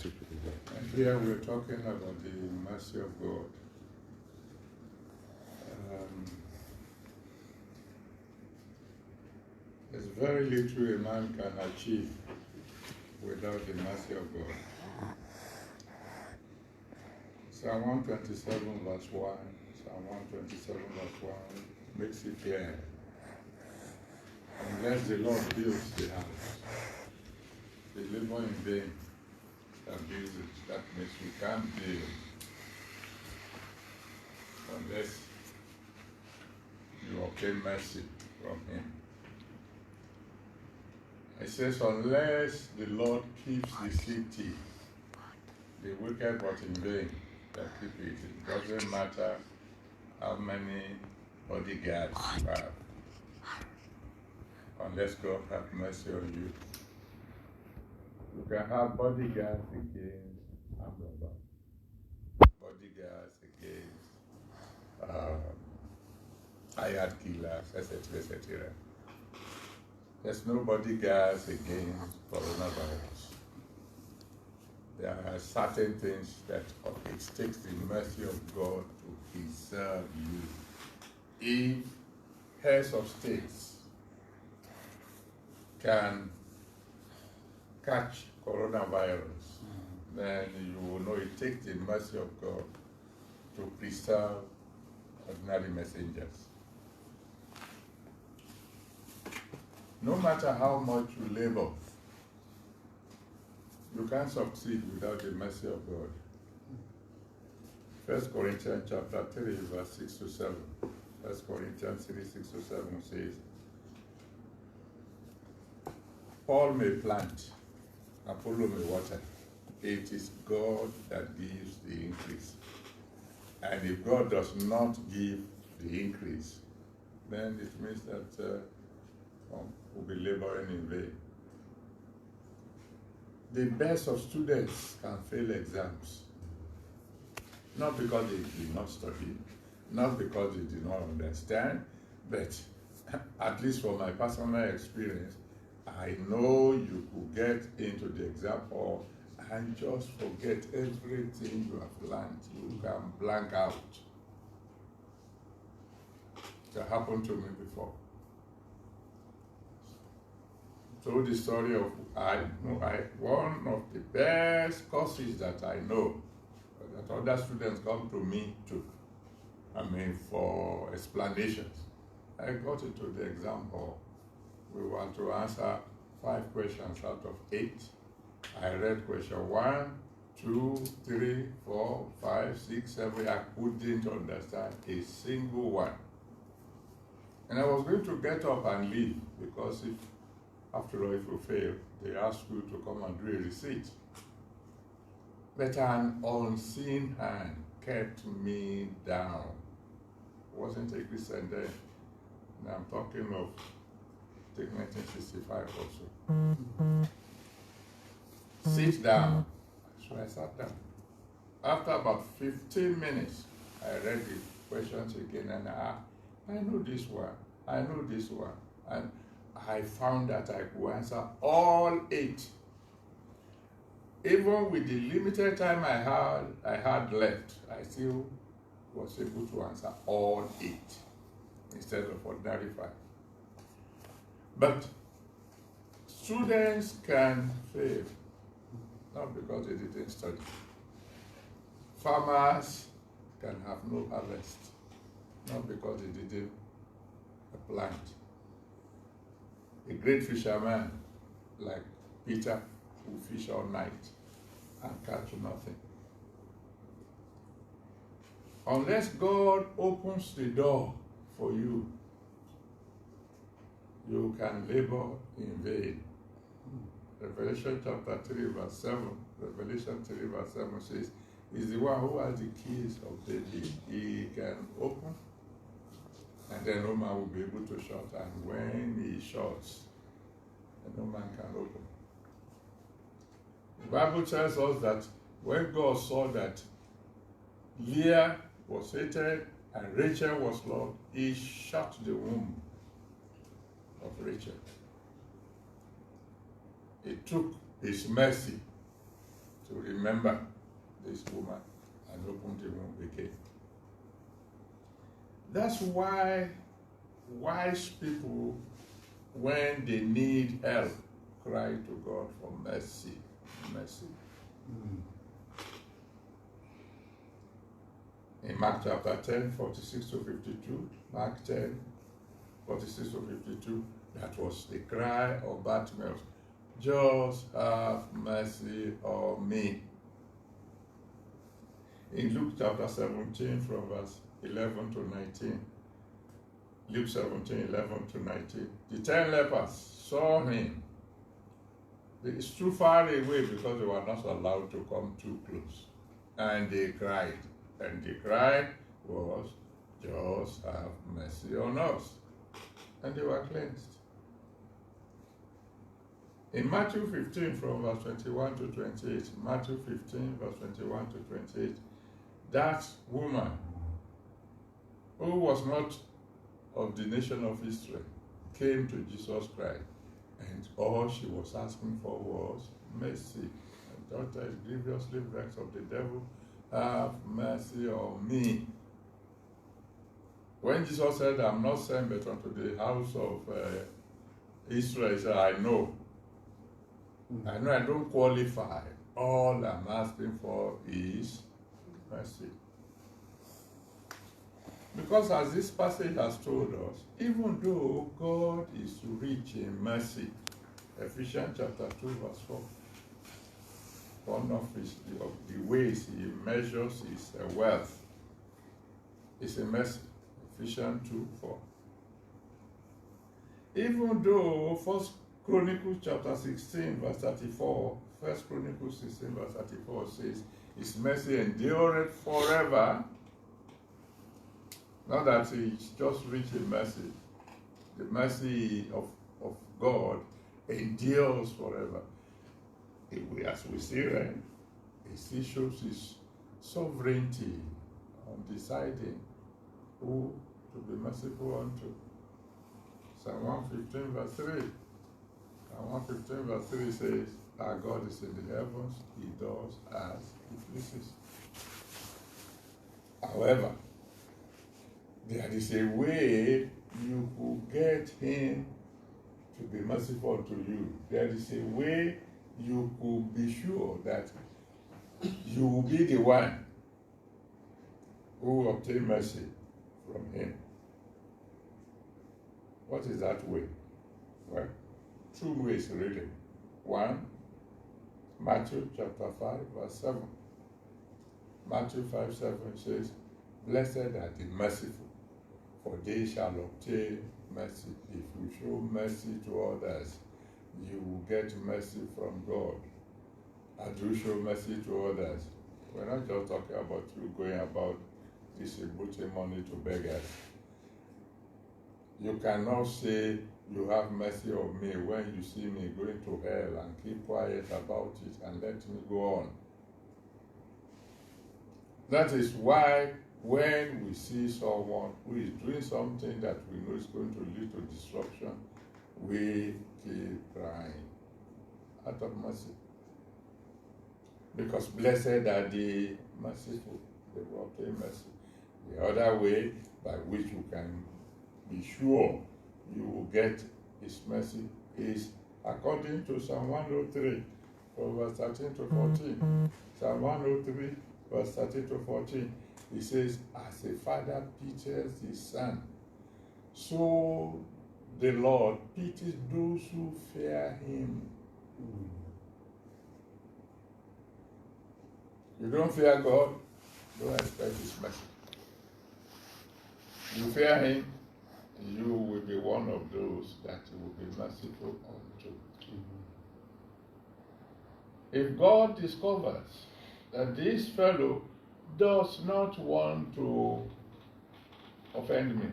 And here we're talking about the mercy of God. There's very little a man can achieve without the mercy of God. Psalm 127 verse 1, Psalm 127 verse 1 makes it clear. Unless the Lord builds the house, they labor in vain that builds it. That means we can't build unless you obtain mercy from Him. It says, unless the Lord keeps the city, the wicked but in vain that keep it. It doesn't matter how many bodyguards you have, unless God have mercy on you. You can have bodyguards against armed robbers, bodyguards against hired killers, etc., etc. There's no bodyguards against coronavirus. There are certain things that it takes the mercy of God to preserve you. If heads of states can catch coronavirus, then you will know it takes the mercy of God to preserve ordinary messengers. No matter how much you labor, you can't succeed without the mercy of God. 1 Corinthians chapter 3, verse 6 to 7. 1 Corinthians 3, 6 to 7 says, Paul may plant, Apollo may water. It is God that gives the increase. And if God does not give the increase, then it means that we'll be laboring in vain. The best of students can fail exams, not because they did not study, not because they did not understand, but at least from my personal experience, I know you could get into the exam hall and just forget everything you have learned. You can blank out. That happened to me before. So the story of one of the best courses that I know that other students come to me for explanations. I got into the exam hall. We were to answer 5 questions out of 8. I read question 1, 2, 3, 4, 5, 6, 7. I couldn't understand a single one. And I was going to get up and leave because after all, if you fail, they ask you to come and do a receipt. But an unseen hand kept me down. I wasn't a Christian then. And I'm talking of 1965 or so. Sit down. So I sat down. After about 15 minutes, I read the questions again and I know this one, I know this one. And I found that I could answer all 8. Even with the limited time I had left, I still was able to answer all 8 instead of ordinary 5. But students can fail, not because they didn't study. Farmers can have no harvest, not because they didn't plant. A great fisherman like Peter will fish all night and catch nothing. Unless God opens the door for you, you can labor in vain. Revelation chapter 3 verse 7, Revelation 3 verse 7 says, is the one who has the keys of David. He can open, and then no man will be able to shut. And when he shuts, no man can open. The Bible tells us that when God saw that Leah was hated and Rachel was loved, he shut the womb of Rachel. He took his mercy to remember this woman and opened the womb again. That's why wise people, when they need help, cry to God for mercy. Mercy. In Mark chapter 10, 46 to 52, Mark 10, 46 to 52, that was the cry of Bartimaeus. Just have mercy on me. In Luke chapter 17, from verse 11 to 19, Luke 17, 11 to 19, the 10 lepers saw him. It's too far away because they were not allowed to come too close. And they cried. And the cry was, just have mercy on us. And they were cleansed. In Matthew 15, from verse 21 to 28, Matthew 15, verse 21 to 28, that woman who was not of the nation of Israel came to Jesus Christ, and all she was asking for was mercy. My daughter is grievously vexed of the devil. Have mercy on me. When Jesus said, I'm not sent but unto the house of Israel, he said, I know I don't qualify. All I'm asking for is mercy. Because as this passage has told us, even though God is rich in mercy, Ephesians chapter 2 verse 4, one of the ways he measures his wealth is in mercy. Ephesians 2, 4. Even though 1 Chronicles chapter 16 verse 34, 1 Chronicles 16 verse 34 says, his mercy endureth forever. Not that he's just rich in mercy. The mercy of God endures forever. As we see, right, it still shows his sovereignty on deciding who to be merciful unto. Psalm 115 verse 3. Psalm 115 verse 3 says, our God is in the heavens, he does as he pleases. However, there is a way you could get him to be merciful unto you. There is a way you could be sure that you will be the one who will obtain mercy from him. What is that way? Well, two ways really. One, Matthew chapter 5 verse 7. Matthew 5:7 says, blessed are the merciful, for they shall obtain mercy. If you show mercy to others, you will get mercy from God. As you show mercy to others, we're not just talking about you going about distributing money to beggars. You cannot say you have mercy on me when you see me going to hell and keep quiet about it and let me go on. That is why when we see someone who is doing something that we know is going to lead to destruction, we keep crying out of mercy. Because blessed are the merciful, they will obtain mercy. The other way by which you can be sure you will get his mercy is according to Psalm 103, from verse 13 to 14. Psalm 103, verse 13 to 14. He says, as a father pities his son, so the Lord pities those who fear him. You don't fear God, don't expect his mercy. You fear him, you will be one of those that he will be merciful unto. If God discovers that this fellow does not want to offend me,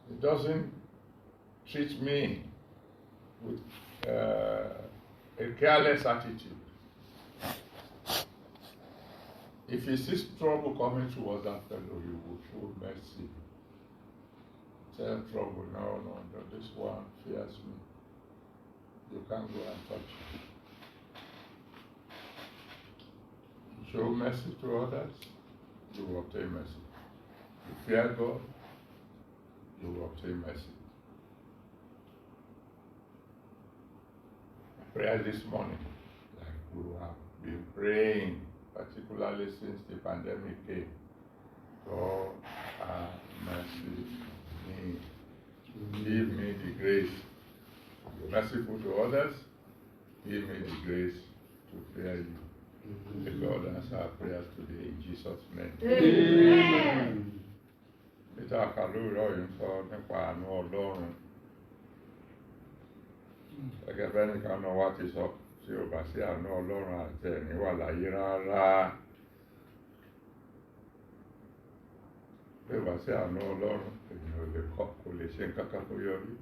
he doesn't treat me with a careless attitude, if he sees trouble coming towards that fellow, you will show mercy. Tell trouble, no, this one fears me. You can't go and touch him. show mercy to others, you will obtain mercy. You fear God, you will obtain mercy. Prayer this morning, like we have been praying, particularly since the pandemic came. God, have mercy on me. Give me the grace to be merciful to others. Give me the grace to fear you. The Lord answer our prayers today in Jesus' name. Amen. Níta àkàlùrọ̀ yìí ń sọ nípa àánú Ọlọ́run. Gẹ́gẹ́ bẹ́ẹ̀ nìkan náà wá ti sọ, tí ò bá sí àánú Ọlọ́run àti ẹ̀ní wà láyé rárá. Bí ò bá sí àánú Ọlọ́run, ènìyàn ò lè kọ́, kò lè ṣe nǹkan kan tó yọrí.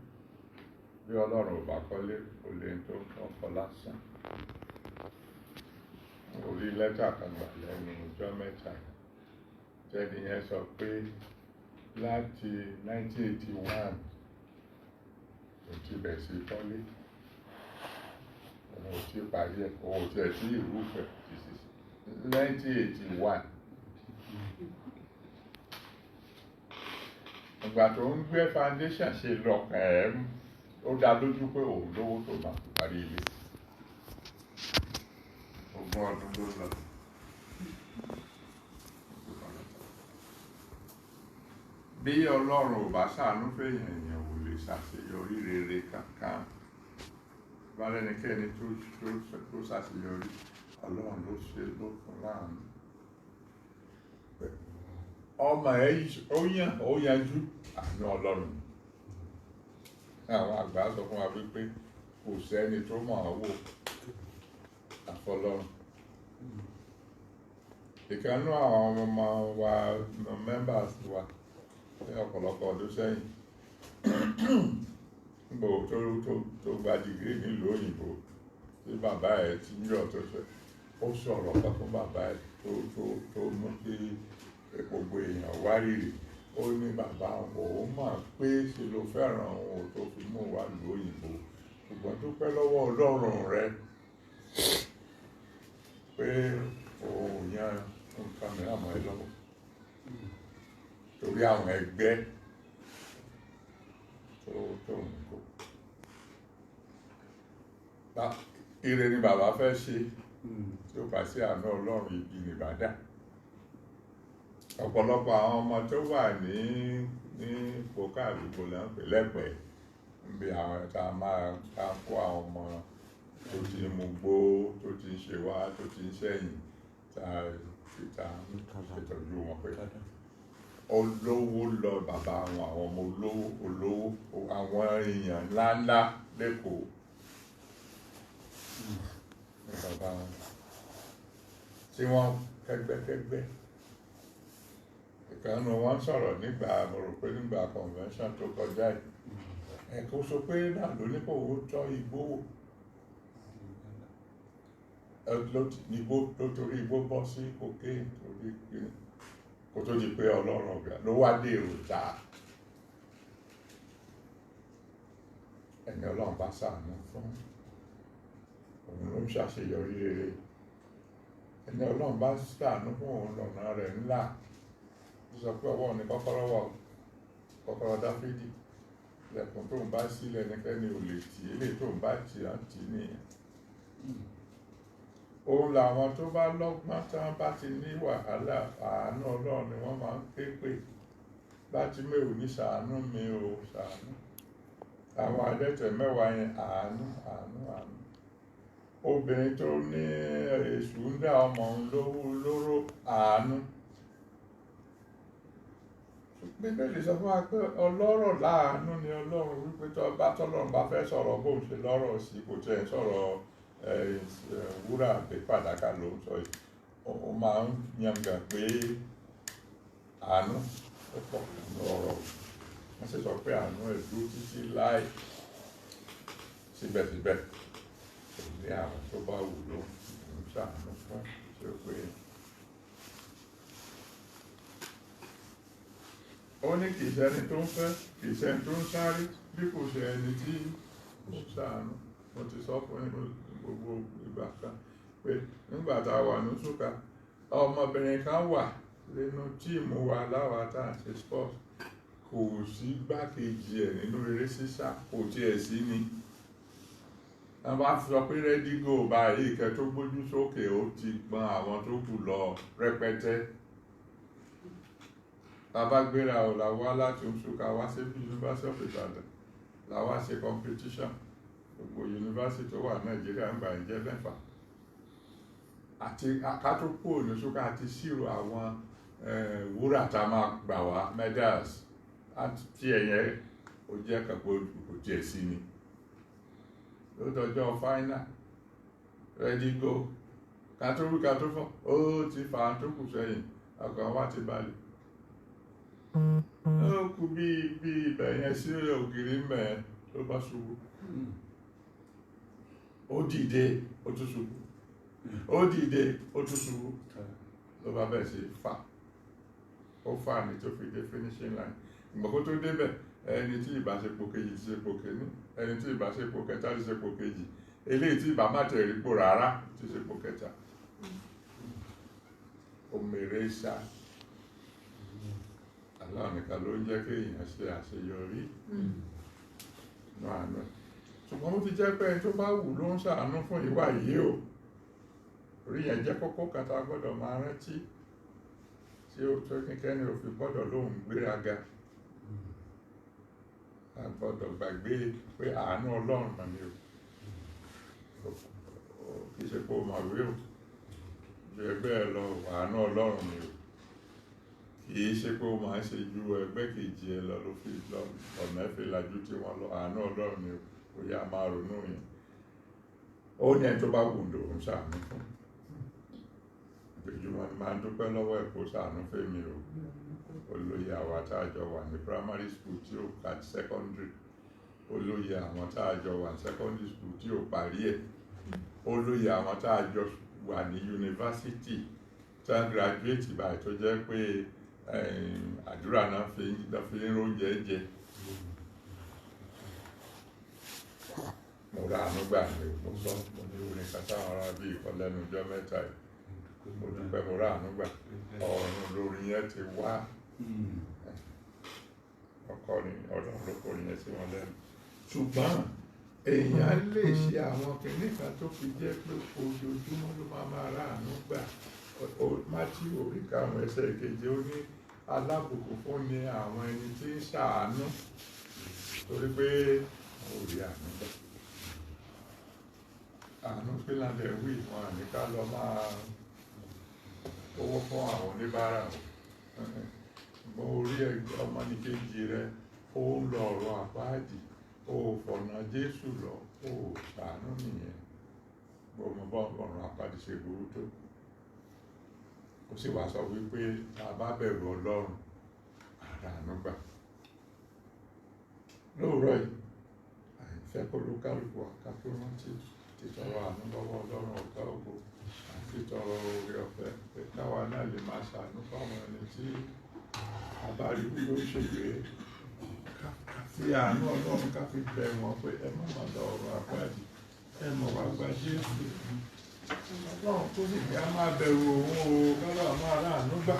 Bí Ọlọ́run ò bá kọ́lé, kò lè tó ọkọ̀ lásán. Orí lẹ́tà kan gbà lẹ́nu ọjọ́ mẹ́ta tẹ́ni yẹn sọ pé láti 1981 kò ti bẹ̀ sí kọ́lé, òun ò ti parí ẹ̀, òun ò tiẹ̀ sí ìrúfẹ́ 1981. Ìgbà tó ń gbé foundation ṣe lọ́kàn ẹ̀ ó dá lójú pé òun lówó tó máa fi parí ilé. Ogún ọdún ló lọ. Bí Ọlọ́run ò bá ṣàánú fèèyàn, èèyàn ò lè ṣàṣeyọrí rere kankan. Bá lẹ́nikẹ́ni tó ṣàṣeyọrí, Ọlọ́run ló ṣe ló fún láàánú. Ọmọ ẹ̀ ó yanjú àánú Ọlọ́run. Àwọn àgbà sọ fún wa wípé kò sẹ́ni tó mọ̀ ọ́ wò àfọlọ́run. Ìkanú àwọn ọmọ wa members wa ní ọ̀pọ̀lọpọ̀ ọdún sẹ́yìn gbò tó gba dìgírì nílùú òyìnbó tí bàbá ẹ̀ ti ń yọ̀ tó ṣe, ó sọ̀rọ̀ kan fún bàbá ẹ̀ tó mú kí gbogbo èèyàn wárìrì. Ó ní bàbá òun mọ̀ pé ṣe ló fẹ́ràn òun tó fi mú wá ìlú òyìnbó, ṣùgbọ́n tó pẹ́ lọ́wọ́ Ọlọ́run rẹ̀ pé òun yan nǹkan mìíràn mọ́ ẹ lọ́wọ́ torí àwọn ẹgbẹ́ tó ń kó. Ire ni bàbá fẹ́ ṣe tí ó bá sí àánú Ọlọ́run, ibi ni bàdà. Ọ̀pọ̀lọpọ̀ àwọn ọmọ tó wà ní pòkà àdúgbò lẹ́pẹ̀ lẹ́pẹ̀ níbi àwọn ẹ̀ta máa kó àwọn ọmọ tó ti ń mugbó, tó ti ń ṣe wá, tó ti ń ṣẹ̀yìn, ta ṣètọ́jú wọn pé olówó lọ bàbá wọn, àwọn ọmọ olówó, àwọn èèyàn ńláńlá lẹ́kọ̀ọ́ ní bàbá wọn tí wọ́n kẹ́gbẹ́kẹ́gbẹ́. Ìkànnì wọn sọ̀rọ̀ nígbà, mo rò pé nígbà convention tó kọjá yìí, ẹ̀kọ́ sọ pé náà ló ní kò ó tọ́ igbó wò. Nítorí igbó bọ́ sí cocaine, torí kò tó di pé Ọlọ́run ọ̀gá ló wá dé èròjà. Ẹni Ọlọ́run bá ṣàánú fún, òun ló ń ṣàṣeyọrí rere. Ẹni Ọlọ́run bá ṣàánú fún, òun lọ́nà rẹ̀ ńlá. Ó sọ pé ọwọ́ ni kọ́kọ́rọ́ wà, kọ́kọ́rọ́ Dáfídì. Ilẹ̀kùn tó ń bá sílẹ̀ ẹnikẹ́ni ò lè tì, eléyìí tó ń bá tì á tì nìyẹn. Òun làwọn tó bá lọ́gbọ́n tí wọ́n bá ti ní wàhálà, àánú Ọlọ́run ni wọ́n máa ń ké pè. Láti mẹ́wò ní ṣàánú mi o, ṣàánú. Àwọn adẹ́tẹ̀ mẹ́wàá yẹn, àánú. Obìnrin tó ní èṣù ń dá ọmọ òun lóró, àánú. Bíbélì sọ fún wa pé ọlọ́rọ̀ láàánú ni Ọlọ́run, wípé tọ́lọ́run bá fẹ́ sọ̀rọ̀ bóun ṣe lọ́rọ̀ sí, kò tẹ̀ sọ̀rọ̀ wúrà àti fàdákà ló ń sọ yìí. Ó máa ń yangàn pé àánú ó pọ̀ nínú ọ̀rọ̀. Wọ́n sì sọ pé àánú ẹ̀ dúró títí láì. Síbẹ̀síbẹ̀ kò ní àwọn tó bá wù ló ń ṣàánú fún, ṣe pé ó ní kìí ṣe ẹni tó ń fẹ́, kìí ṣe ẹni tó ń sáré, bí kò ṣe ẹni tí ó ṣàánú. Mo ti sọ fún gbogbo ìgbà kan pé nígbà tá a wà ní Ṣúkà, ọmọbìnrin kan wà nínú tíìmù wa láwa tá à ń ṣe sport, kò sí gbákejì ẹ̀ nínú eré sísá, kò tiẹ̀ sí ni. Wọ́n bá sọ pé ready go báyìí, kẹ́ tó gbójú sókè ó ti gbọ́n àwọn tó kù lọ rẹpẹtẹ. Bàbá gbéra ò la wá láti Nsukka wá sí University of Ibadan, la wá ṣe competition. Gbogbo yunifásitì tó wà Nàìjíríà ń gbà ń jẹ́ mẹ́fà. Àti akátó kúrò ní Nsukka àti ṣírò àwọn wúrà tá a máa gbà wá, medals, àti tí ẹ̀yẹ ó jẹ́ kàpọ̀ kò tiẹ̀ sí ni. Ó dọjọ́ final, ready go, kátó fún, ó ti fà á tó kù sẹ́yìn, ọkàn wa ti balẹ̀. Ó kú bí ibẹ̀ yẹn sí ògiri mẹ́ ló bá ṣubú. Ó dìde, ó tún ṣubú. Ó dìde, ó tún ṣubú. Ló bá bẹ̀rẹ̀ sí fà. Ó fà ní tó fi dé finishing line. Ìgbà kó tó débẹ̀, ẹni tí ìbáṣepọ̀ kejì ti ṣepò kejì, ẹni tí ìbáṣepọ̀ kẹta ti ṣepò kejì, eléyìí tí ìbá má tẹ̀ rí pò rárá ti ṣepò kẹta. Òmèrè ṣá. Allah nìkan ló ń jẹ́ kí èèyàn ṣe àṣeyọrí. Àánú. Ṣùgbọ́n ó ti jẹ́ pé ẹni tó bá wù ló ń ṣàánú fún ìwà yìí o. Orí yẹn jẹ́ kókó kan tá a gbọ́dọ̀ máa rántí, tí ó tó kíkẹ́ni òfin gbọ́dọ̀ lóhùn gbéraga. A gbọ́dọ̀ gbàgbé pé àánú Ọlọ́run mà ni o. Kì í ṣe pé o mọ̀ wí o. Ju ẹgbẹ́ ẹ lọ, àánú Ọlọ́run ni o. Kì í ṣe pé o máa ń ṣe ju ẹgbẹ́ kejì ẹ lọ ló fi lọ ọ̀nà ẹ̀fẹ̀ lajú tí wọ́n lọ, àánú Ọlọ́run ni o. Ó yá máa ronú yẹn. Ó ní ẹni tó bá wù ló ń ṣàánú fún. Ìjùmọ̀ ni máa ń dúpẹ́ lọ́wọ́ ẹ̀ kó ṣàánú fẹ́mi o. Olóyè àwọn tá a jọ wà ní primary school tí ó ka secondary. Olóyè àwọn tá a jọ wà ní secondary school tí ó parí ẹ̀. Olóyè àwọn tá a jọ wà ní university tí a graduate báyìí tó jẹ́ pé àdúrà náà fi ń róúnjẹ jẹ. Mo rà àánú gbà ní mo sọ, mo ní orin kan táwọn ará bí ìkọlẹ́nu ọjọ́ mẹ́ta yìí. Mo dúpẹ́ mo rà àánú gbà. Ọ̀run lórí yẹn ti wá. Ọkọrin Ọlọ́run ló kọrin yẹn sí wọn lẹ́nu. Ṣùgbọ́n èèyàn lè ṣe àwọn kìnìún kan tó fi jẹ́ pé ojoojúmọ́ ló máa rà àánú gbà. Mátíù orí karùn-ún ẹsẹ̀ ìkeje ó ní alábùkún fún ni àwọn ẹni tí ń ṣàánú, torí pé ó rí àánú gbà. Àánú pínlẹ̀ wí wọn àníká lọ máa owó fún àwọn oníbàárà o. Mo rí ọmọnìkejì rẹ, ó ń lọ ọ̀rọ̀ àpáàdì, ó fọ̀nà Jésù lọ, ó ṣàánú nìyẹn. Gbọ́mọ bọ́ ọ̀rọ̀ àpáàdì ṣe burú tó. Ó sì wá sọ wípé tá a bá bẹ̀rù Ọlọ́run, àánú gbà. Lóòrọ̀ yìí, àìfẹ́ kó ló kálukú àkàtó rántí títọrọ àánú lọ́wọ́ Ọlọ́run ọ̀gá ògo, àti tọrọ oore ọ̀fẹ́ pé káwa náà lè máa ṣàánú fáwọn ẹni tí a bá rí wí ló ṣègbè. Ká fi àánú Ọlọ́run ká fi bẹ̀ wọ́n pé ẹ má máa lọ ọ̀rọ̀ àpáàdì, ẹ mọ̀ wá gba Jésù. Ọlọ́run tó sì ní a máa bẹ̀rù òun o, kọ́lọ́ máa rà àánú gbà.